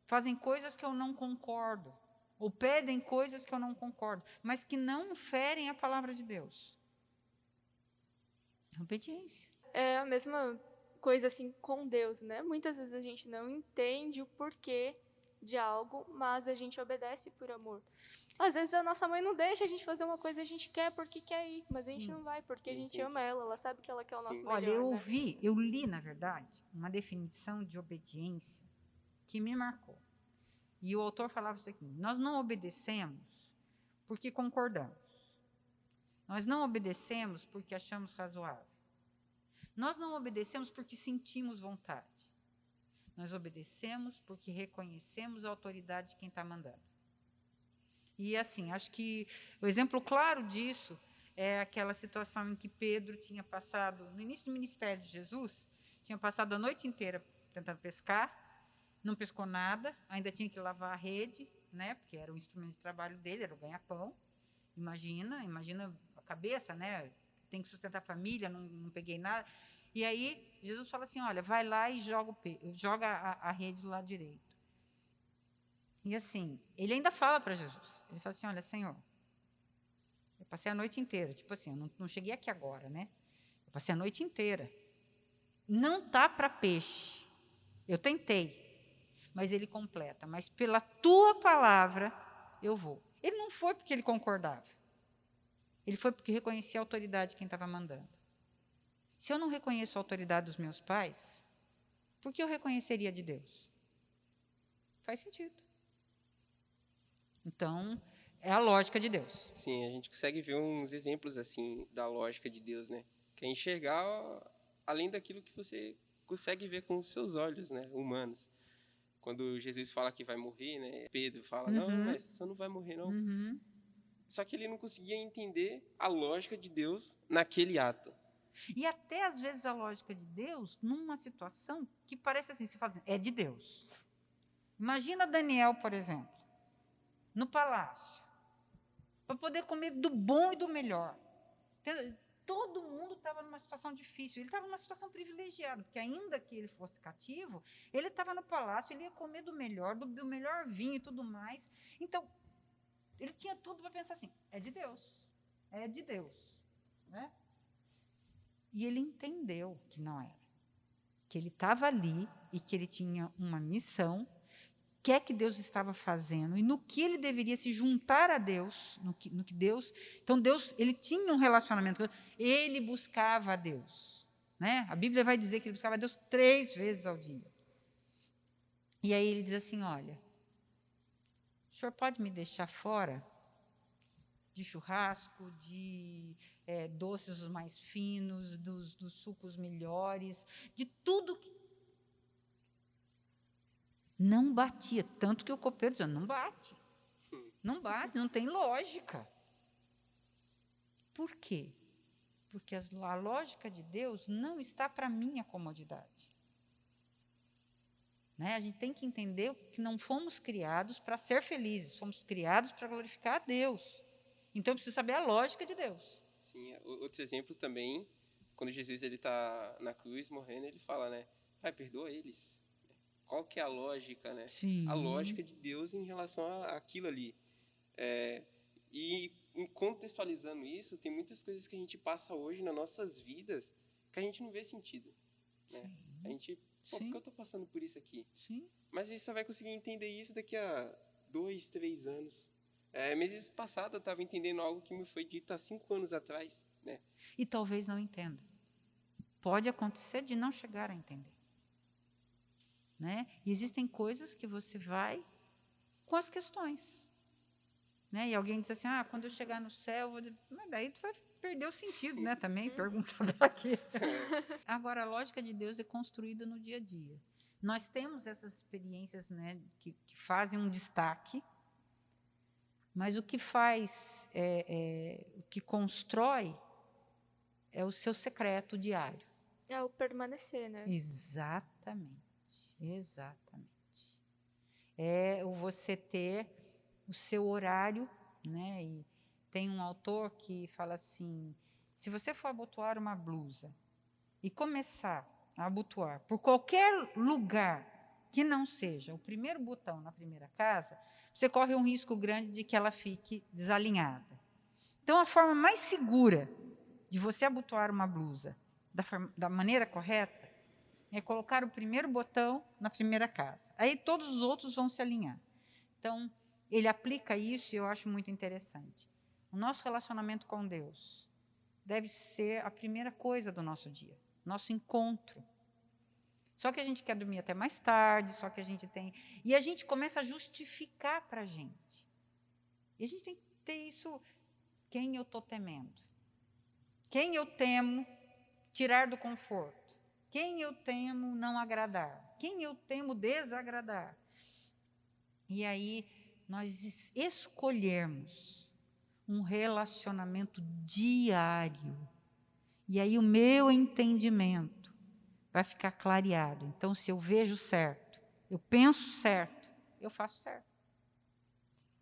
fazem coisas que eu não concordo, ou pedem coisas que eu não concordo, mas que não ferem a palavra de Deus. Obediência. É a mesma coisa assim com Deus, né? Muitas vezes a gente não entende o porquê de algo, mas a gente obedece por amor. Às vezes a nossa mãe não deixa a gente fazer uma coisa que a gente quer porque quer ir, mas a gente não vai porque a gente ama ela sabe que ela quer o nosso melhor. Olha, eu li, na verdade, uma definição de obediência que me marcou. E o autor falava isso aqui: nós não obedecemos porque concordamos. Nós não obedecemos porque achamos razoável. Nós não obedecemos porque sentimos vontade. Nós obedecemos porque reconhecemos a autoridade de quem está mandando. E, assim, acho que o exemplo claro disso é aquela situação em que Pedro tinha passado, no início do ministério de Jesus, tinha passado a noite inteira tentando pescar, não pescou nada, ainda tinha que lavar a rede, né, porque era o instrumento de trabalho dele, era o ganha-pão. Imagina a cabeça, né, tem que sustentar a família, não peguei nada. E aí, Jesus fala assim, olha, vai lá e joga a rede do lado direito. E assim, ele ainda fala para Jesus, ele fala assim, olha, Senhor, eu passei a noite inteira, tipo assim, eu não cheguei aqui agora, né? Eu passei a noite inteira. Não tá para peixe. Eu tentei, mas ele completa, mas pela tua palavra eu vou. Ele não foi porque ele concordava. Ele foi porque reconhecia a autoridade de quem estava mandando. Se eu não reconheço a autoridade dos meus pais, por que eu reconheceria de Deus? Faz sentido. Então, é a lógica de Deus. Sim, a gente consegue ver uns exemplos assim da lógica de Deus, né? Que é enxergar além daquilo que você consegue ver com os seus olhos, né, humanos. Quando Jesus fala que vai morrer, né, Pedro fala, não, mas você não vai morrer, não. Só que ele não conseguia entender a lógica de Deus naquele ato. E até, às vezes, a lógica de Deus numa situação que parece assim, você fala assim, é de Deus. Imagina Daniel, por exemplo, no palácio, para poder comer do bom e do melhor. Todo mundo estava numa situação difícil. Ele estava numa situação privilegiada, porque ainda que ele fosse cativo, ele estava no palácio, ele ia comer do melhor vinho e tudo mais. Então, ele tinha tudo para pensar assim, é de Deus, é de Deus. Né? E ele entendeu que não era. Que ele estava ali e que ele tinha uma missão, o que é que Deus estava fazendo e no que ele deveria se juntar a Deus, no que Deus... Então, Deus, ele tinha um relacionamento com Deus, ele buscava a Deus. Né? A Bíblia vai dizer que ele buscava a Deus 3 vezes ao dia. E aí ele diz assim, olha, o senhor pode me deixar fora de churrasco, de doces os mais finos, dos sucos melhores, de tudo que... Não batia, tanto que o copeiro dizia, não bate, não tem lógica. Por quê? Porque a lógica de Deus não está para a minha comodidade. Né? A gente tem que entender que não fomos criados para ser felizes, fomos criados para glorificar a Deus. Então, eu preciso saber a lógica de Deus. Sim, outro exemplo também, quando Jesus está na cruz, morrendo, ele fala, né? Pai, perdoa eles. Qual que é a lógica, né? Sim. A lógica de Deus em relação àquilo ali. E contextualizando isso, tem muitas coisas que a gente passa hoje nas nossas vidas que a gente não vê sentido. Né? A gente, por que eu estou passando por isso aqui? Sim. Mas a gente só vai conseguir entender isso daqui a 2, 3 anos. Meses passados eu estava entendendo algo que me foi dito há 5 anos atrás. Né? E talvez não entenda. Pode acontecer de não chegar a entender. Né? E existem coisas que você vai com as questões. Né? E alguém diz assim, quando eu chegar no céu, mas daí tu vai perder o sentido, né? Também, perguntar para quê. Agora, a lógica de Deus é construída no dia a dia. Nós temos essas experiências, né, que fazem um destaque, mas o que faz, o que constrói é o seu secreto diário. É o permanecer, né? Exatamente. É o você ter o seu horário, né? E tem um autor que fala assim, se você for abotoar uma blusa e começar a abotoar por qualquer lugar que não seja o primeiro botão na primeira casa, você corre um risco grande de que ela fique desalinhada. Então, a forma mais segura de você abotoar uma blusa da maneira correta é colocar o primeiro botão na primeira casa. Aí todos os outros vão se alinhar. Então, ele aplica isso e eu acho muito interessante. O nosso relacionamento com Deus deve ser a primeira coisa do nosso dia, nosso encontro. Só que a gente quer dormir até mais tarde, só que a gente tem... E a gente começa a justificar para a gente. E a gente tem que ter isso, quem eu estou temendo? Quem eu temo tirar do conforto? Quem eu temo não agradar? Quem eu temo desagradar? E aí, nós escolhermos um relacionamento diário. E aí, o meu entendimento vai ficar clareado. Então, se eu vejo certo, eu penso certo, eu faço certo.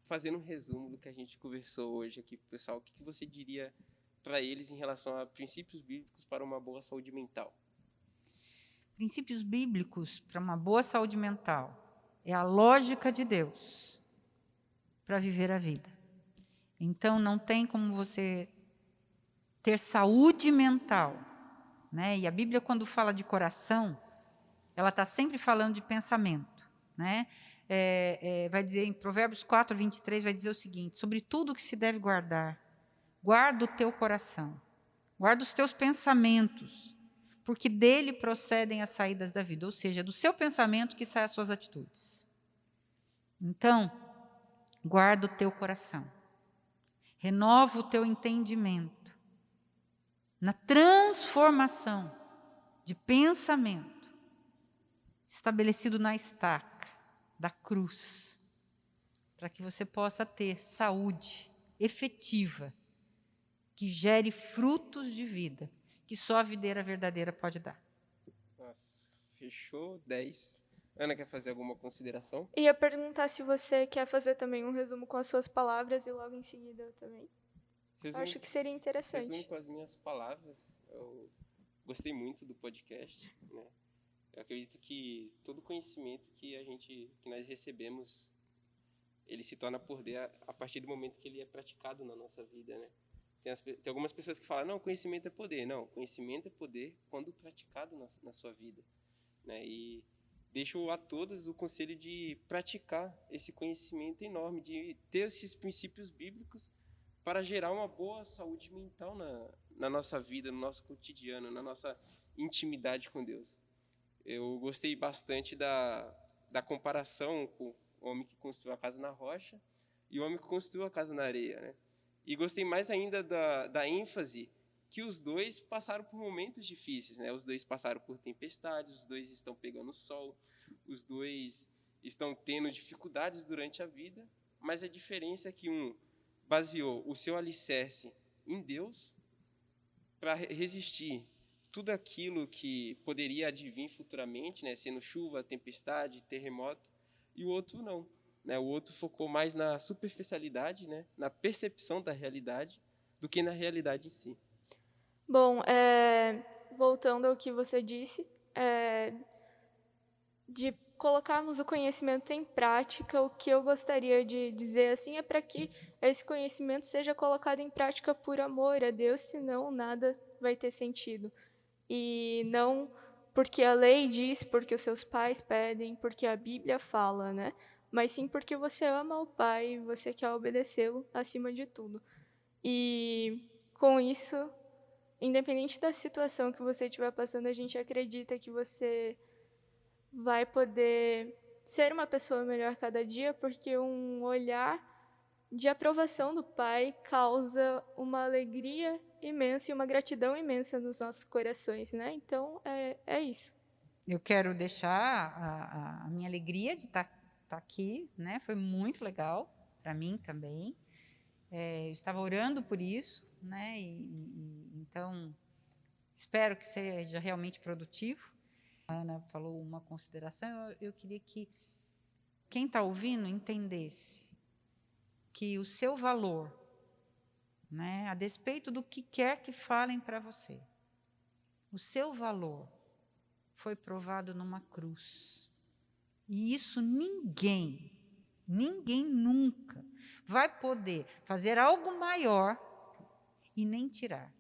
Fazendo um resumo do que a gente conversou hoje aqui, pessoal, o que você diria para eles em relação a princípios bíblicos para uma boa saúde mental? Princípios bíblicos para uma boa saúde mental é a lógica de Deus para viver a vida. Então, não tem como você ter saúde mental, né? E a Bíblia, quando fala de coração, ela está sempre falando de pensamento, né? Vai dizer em Provérbios 4, 23, vai dizer o seguinte, sobre tudo que se deve guardar, guarda o teu coração, guarda os teus pensamentos, porque dele procedem as saídas da vida, ou seja, do seu pensamento que saem as suas atitudes. Então, guarda o teu coração, renova o teu entendimento, na transformação de pensamento, estabelecido na estaca da cruz, para que você possa ter saúde efetiva, que gere frutos de vida, que só a videira verdadeira pode dar. Nossa, fechou 10. Ana, quer fazer alguma consideração? Ia perguntar se você quer fazer também um resumo com as suas palavras e logo em seguida eu também. Acho que seria interessante. Resumo com as minhas palavras. Eu gostei muito do podcast, né? Eu acredito que todo conhecimento que nós recebemos, ele se torna poder a partir do momento que ele é praticado na nossa vida, né? Tem algumas pessoas que falam, não, conhecimento é poder. Não, conhecimento é poder quando praticado na sua vida, né? E deixo a todos o conselho de praticar esse conhecimento enorme, de ter esses princípios bíblicos para gerar uma boa saúde mental na nossa vida, no nosso cotidiano, na nossa intimidade com Deus. Eu gostei bastante da comparação com o homem que construiu a casa na rocha e o homem que construiu a casa na areia, né? E gostei mais ainda da ênfase que os dois passaram por momentos difíceis, né? Os dois passaram por tempestades, os dois estão pegando sol, os dois estão tendo dificuldades durante a vida, mas a diferença é que um baseou o seu alicerce em Deus para resistir tudo aquilo que poderia advir futuramente, né? Sendo chuva, tempestade, terremoto, e o outro não, né? O outro focou mais na superficialidade, né? Na percepção da realidade, do que na realidade em si. Bom, voltando ao que você disse, de colocarmos o conhecimento em prática, o que eu gostaria de dizer assim é para que esse conhecimento seja colocado em prática por amor a Deus, senão nada vai ter sentido. E não porque a lei diz, porque os seus pais pedem, porque a Bíblia fala, né? Mas sim porque você ama o Pai e você quer obedecê-lo acima de tudo. E com isso, independente da situação que você estiver passando, a gente acredita que você vai poder ser uma pessoa melhor cada dia, porque um olhar de aprovação do Pai causa uma alegria imensa e uma gratidão imensa nos nossos corações, né? Então, é isso. Eu quero deixar a minha alegria de estar aqui, né? Foi muito legal para mim também. Eu estava orando por isso, né? Então, espero que seja realmente produtivo. A Ana falou uma consideração, eu queria que quem está ouvindo entendesse que o seu valor, né, a despeito do que quer que falem para você, o seu valor foi provado numa cruz. E isso ninguém nunca vai poder fazer algo maior e nem tirar.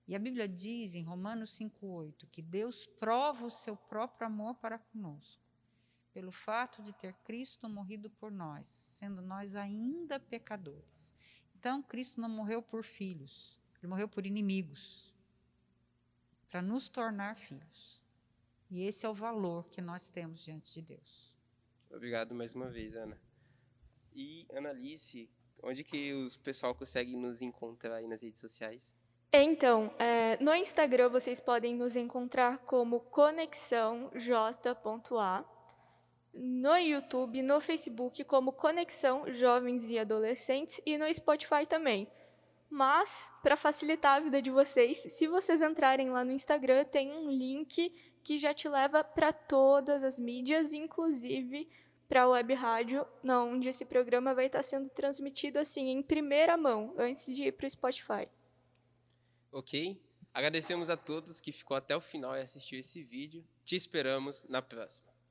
E a Bíblia diz em Romanos 5,8 que Deus prova o seu próprio amor para conosco, pelo fato de ter Cristo morrido por nós, sendo nós ainda pecadores. Então, Cristo não morreu por filhos, Ele morreu por inimigos, para nos tornar filhos. E esse é o valor que nós temos diante de Deus. Obrigado mais uma vez, Ana. E, Analice, onde que os pessoal consegue nos encontrar aí nas redes sociais? Então, no Instagram vocês podem nos encontrar como conexãoj.a, no YouTube, no Facebook como Conexão Jovens e Adolescentes e no Spotify também. Mas, para facilitar a vida de vocês, se vocês entrarem lá no Instagram, tem um link que já te leva para todas as mídias, inclusive para a web rádio, onde esse programa vai estar sendo transmitido assim em primeira mão, antes de ir para o Spotify. Ok? Agradecemos a todos que ficou até o final e assistiu esse vídeo. Te esperamos na próxima.